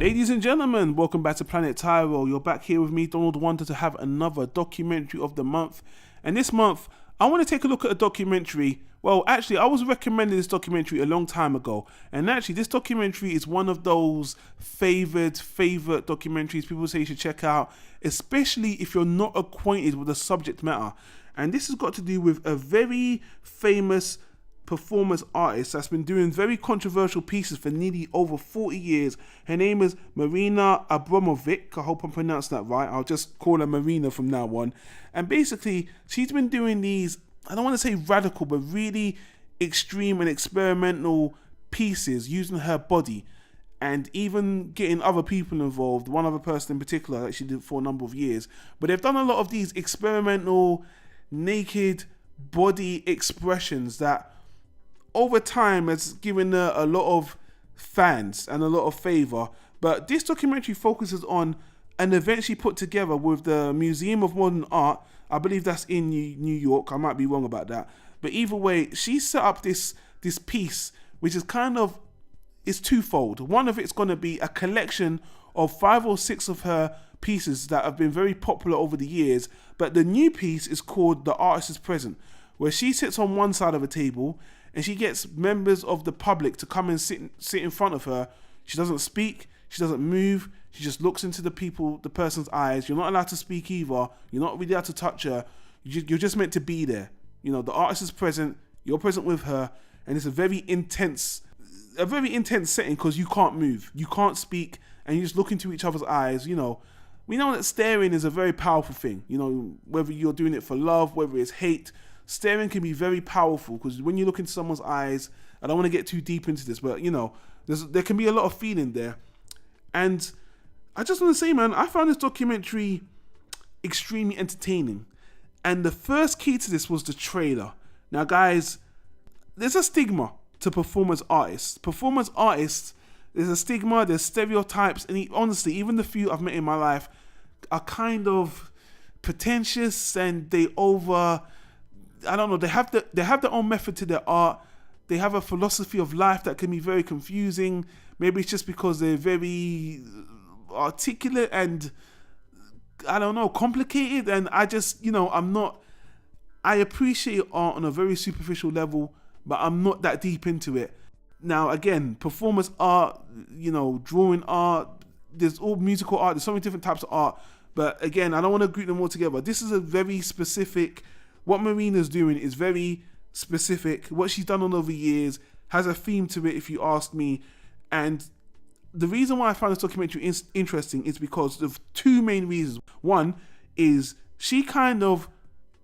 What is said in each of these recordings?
Ladies and gentlemen, welcome back to Planet Tyro. You're back here with me, Donald Wonder, to have another documentary of the month. And this month, I want to take a look at a documentary. Well, actually, I was recommended this documentary a long time ago. And actually, this documentary is one of those favorite documentaries people say you should check out, especially if you're not acquainted with the subject matter. And this has got to do with a very famous performance artist that's been doing very controversial pieces for nearly over 40 years. Her name is Marina Abramovic. I hope I'm pronouncing that right. I'll just call her Marina from now on. And basically, she's been doing these, I don't want to say radical, but really extreme and experimental pieces using her body and even getting other people involved, one other person in particular that she did for a number of years. But they've done a lot of these experimental, naked body expressions that over time has given her a lot of fans and a lot of favor. But this documentary focuses on an event she put together with the Museum of Modern Art. I believe that's in New York. I might be wrong about that. But either way, she set up this piece, which is it's twofold. One of it's going to be a collection of 5 or 6 of her pieces that have been very popular over the years. But the new piece is called The Artist is Present, where she sits on one side of a table and she gets members of the public to come and sit in front of her. She doesn't speak, she doesn't move, she just looks into the person's eyes. You're not allowed to speak either. You're not really allowed to touch her. You're just meant to be there. You know, the artist is present, you're present with her, and it's a very intense setting because you can't move, you can't speak, and you just look into each other's eyes. You know, we know that staring is a very powerful thing. You know, whether you're doing it for love, whether it's hate, staring can be very powerful because when you look into someone's eyes, I don't want to get too deep into this, but you know, there can be a lot of feeling there. And I just want to say, man, I found this documentary extremely entertaining. And the first key to this was the trailer. Now, guys, there's a stigma to performance artists. Performance artists, there's a stigma, there's stereotypes, and honestly, even the few I've met in my life are kind of pretentious and they have their own method to their art. They have a philosophy of life that can be very confusing. Maybe it's just because they're very articulate and, I don't know, complicated. And I just, I appreciate art on a very superficial level, but I'm not that deep into it. Now, again, performance art, drawing art, there's all musical art, there's so many different types of art. But again, I don't want to group them all together. This is a very specific, what Marina's doing is very specific. What she's done on over years has a theme to it, if you ask me. And the reason why I found this documentary interesting is because of 2 main reasons. One is she kind of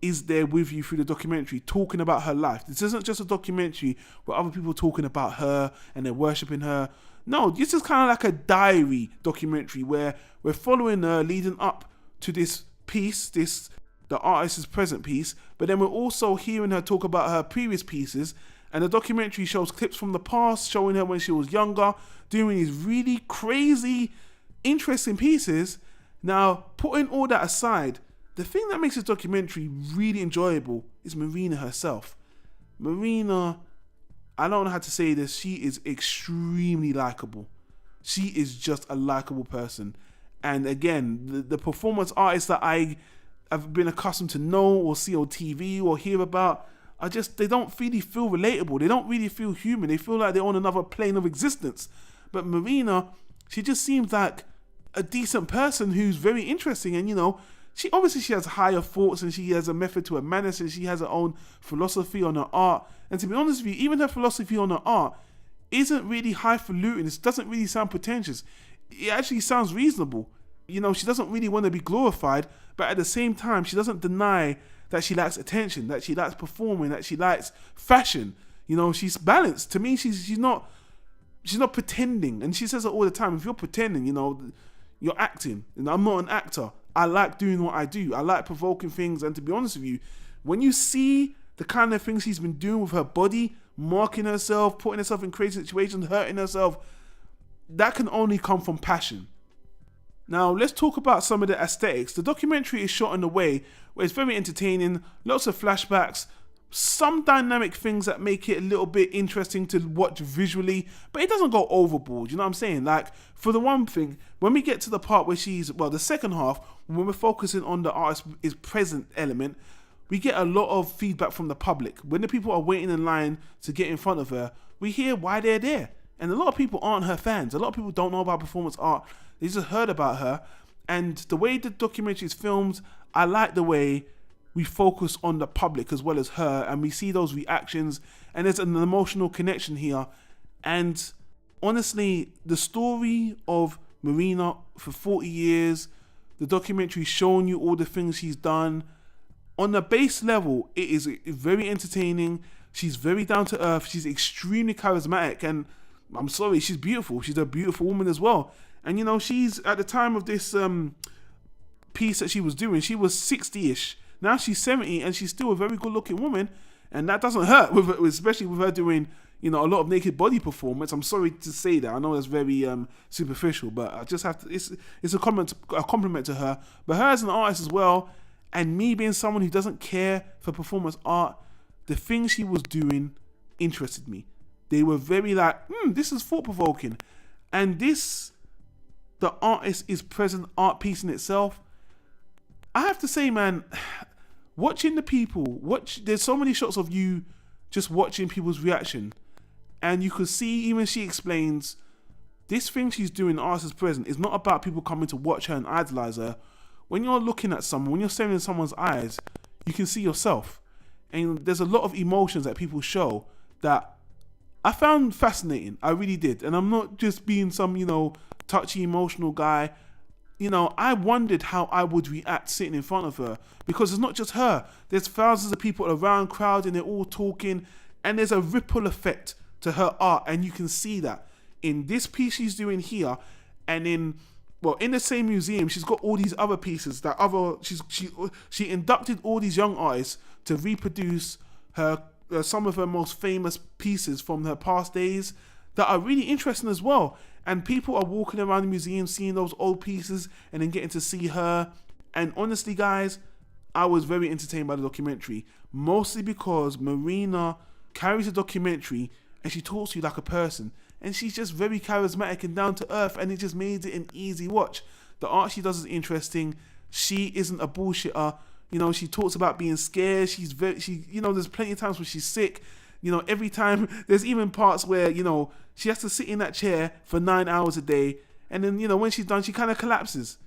is there with you through the documentary, talking about her life. This isn't just a documentary where other people are talking about her and they're worshipping her. No, this is kind of like a diary documentary where we're following her leading up to this piece, the artist is present piece, but then we're also hearing her talk about her previous pieces. And the documentary shows clips from the past, showing her when she was younger, doing these really crazy, interesting pieces. Now, putting all that aside, the thing that makes this documentary really enjoyable is Marina herself. Marina, I don't know how to say this, she is extremely likable. She is just a likable person. And again, the performance artists that I have been accustomed to know or see on TV or hear about, they don't really feel relatable. They don't really feel human. They feel like they're on another plane of existence. But Marina, she just seems like a decent person who's very interesting. And, she has higher thoughts and she has a method to her madness and she has her own philosophy on her art. And to be honest with you, even her philosophy on her art isn't really highfalutin. It doesn't really sound pretentious. It actually sounds reasonable. She doesn't really want to be glorified, but at the same time, she doesn't deny that she likes attention, that she likes performing, that she likes fashion. She's balanced. To me, she's not pretending. And she says it all the time. If you're pretending, you're acting. And I'm not an actor. I like doing what I do. I like provoking things. And to be honest with you, when you see the kind of things she's been doing with her body, marking herself, putting herself in crazy situations, hurting herself, that can only come from passion. Now, let's talk about some of the aesthetics. The documentary is shot in a way where it's very entertaining, lots of flashbacks, some dynamic things that make it a little bit interesting to watch visually, but it doesn't go overboard. You know what I'm saying? Like, for the one thing, when we get to the part where the second half, when we're focusing on the artist is present element, we get a lot of feedback from the public. When the people are waiting in line to get in front of her, we hear why they're there. And a lot of people aren't her fans. A lot of people don't know about performance art. They just heard about her. And the way the documentary is filmed, I like the way we focus on the public as well as her, and we see those reactions, and there's an emotional connection here. And honestly, the story of Marina for 40 years, the documentary showing you all the things she's done, on the base level, it is very entertaining. She's very down to earth. She's extremely charismatic, and I'm sorry, she's beautiful. She's a beautiful woman as well. And you know, she's at the time of this piece that she was doing, she was 60-ish. Now she's 70, and she's still a very good-looking woman, and that doesn't hurt, especially with her doing, you know, a lot of naked body performance. I'm sorry to say that. I know that's very superficial, but I just have to. It's a compliment to her. But her as an artist as well, and me being someone who doesn't care for performance art, the things she was doing interested me. They were very like, this is thought-provoking, and the artist is present art piece in itself. I have to say, man, watching the people, there's so many shots of you just watching people's reaction, and you could see, even she explains, this thing she's doing, artist is present, is not about people coming to watch her and idolize her. When you're looking at someone, when you're staring in someone's eyes, you can see yourself, and there's a lot of emotions that people show that I found fascinating. I really did, and I'm not just being some, you know, touchy, emotional guy. You know, I wondered how I would react sitting in front of her, because it's not just her. There's thousands of people around, crowding, they're all talking, and there's a ripple effect to her art, and you can see that in this piece she's doing here, and in the same museum, she's got all these other pieces that she inducted all these young artists to reproduce her some of her most famous pieces from her past days that are really interesting as well. And people are walking around the museum seeing those old pieces and then getting to see her. And honestly, guys, I was very entertained by the documentary, mostly because Marina carries a documentary and she talks to you like a person. And she's just very charismatic and down to earth, and it just made it an easy watch. The art she does is interesting. She isn't a bullshitter. You know, she talks about being scared. There's plenty of times where she's sick. You know, every time, there's even parts where, you know, she has to sit in that chair for 9 hours a day. And then, you know, when she's done, she kind of collapses.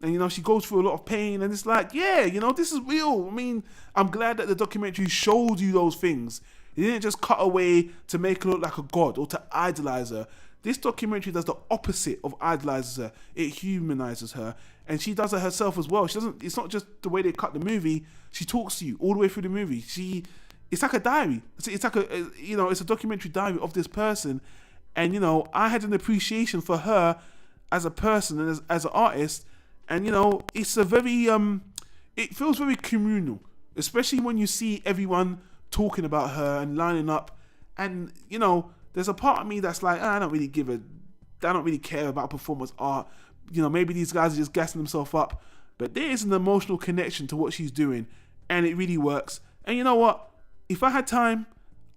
And, you know, she goes through a lot of pain. And it's like, yeah, you know, this is real. I mean, I'm glad that the documentary showed you those things. It didn't just cut away to make her look like a god or to idolize her. This documentary does the opposite of idolizes her. It humanizes her. And she does it herself as well. It's not just the way they cut the movie. She talks to you all the way through the movie. It's like a diary. It's like it's a documentary diary of this person. And, you know, I had an appreciation for her as a person and as an artist. And, you know, it's a very, it feels very communal, especially when you see everyone talking about her and lining up. And, you know, there's a part of me that's like, I don't really care about performance art. You know, maybe these guys are just gassing themselves up. But there is an emotional connection to what she's doing, and it really works. And you know what? If I had time,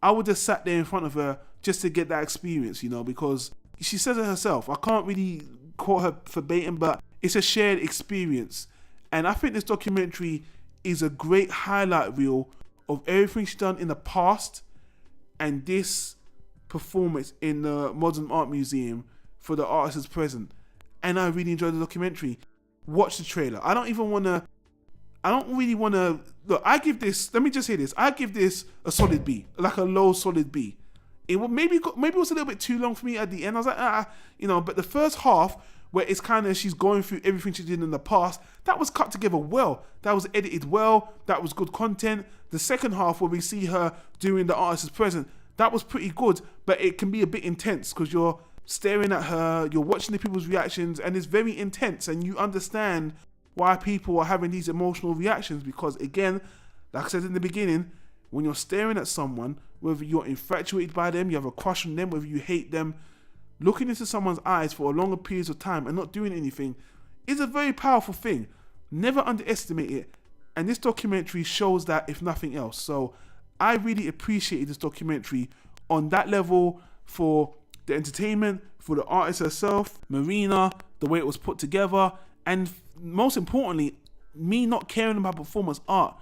I would have sat there in front of her just to get that experience, you know, because she says it herself. I can't really quote her verbatim, but it's a shared experience. And I think this documentary is a great highlight reel of everything she's done in the past and this performance in the Modern Art Museum for the artists present. And I really enjoyed the documentary. Watch the trailer. I don't really want to look. Let me just say this. I give this a solid B, like a low solid B. It will maybe it was a little bit too long for me at the end. I was like, but the first half where it's kind of she's going through everything she did in the past, that was cut together well. That was edited well. That was good content. The second half where we see her doing the artist present, that was pretty good, but it can be a bit intense because you're staring at her, you're watching the people's reactions, and it's very intense, and you understand why people are having these emotional reactions because, again, like I said in the beginning, when you're staring at someone, whether you're infatuated by them, you have a crush on them, whether you hate them, looking into someone's eyes for a longer periods of time and not doing anything is a very powerful thing. Never underestimate it. And this documentary shows that, if nothing else. So I really appreciated this documentary on that level, for the entertainment, for the artist herself, Marina, the way it was put together, and most importantly, me not caring about performance art.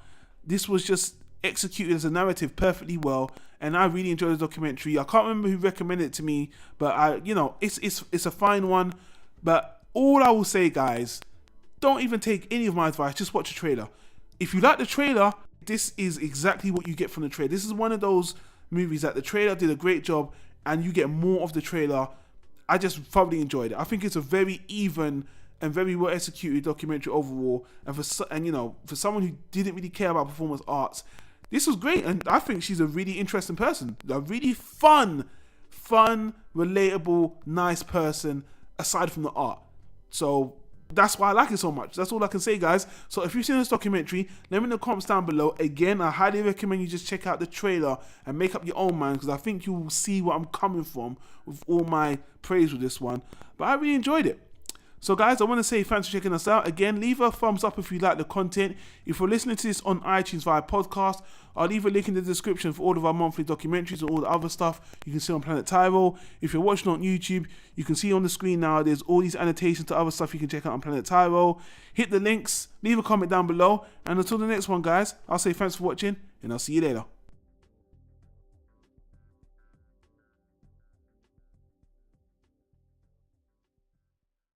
This was just executed as a narrative perfectly well, and I really enjoyed the documentary. I can't remember who recommended it to me, but it's a fine one. But all I will say, guys, don't even take any of my advice. Just watch the trailer. If you like the trailer, this is exactly what you get from the trailer. This is one of those movies that the trailer did a great job, and you get more of the trailer. I just thoroughly enjoyed it. I think it's a very even and very well executed documentary overall. And for someone who didn't really care about performance arts, this was great. And I think she's a really interesting person, a really fun, relatable, nice person aside from the art. So that's why I like it so much. That's all I can say, guys. So if you've seen this documentary, let me in the comments down below. Again, I highly recommend you just check out the trailer and make up your own mind, because I think you will see where I'm coming from with all my praise with this one. But I really enjoyed it. So guys, I want to say thanks for checking us out. Again, leave a thumbs up if you like the content. If you're listening to this on iTunes via podcast, I'll leave a link in the description for all of our monthly documentaries and all the other stuff you can see on Planet Tyro. If you're watching on YouTube, you can see on the screen now there's all these annotations to other stuff you can check out on Planet Tyro. Hit the links, leave a comment down below, and until the next one, guys, I'll say thanks for watching, and I'll see you later.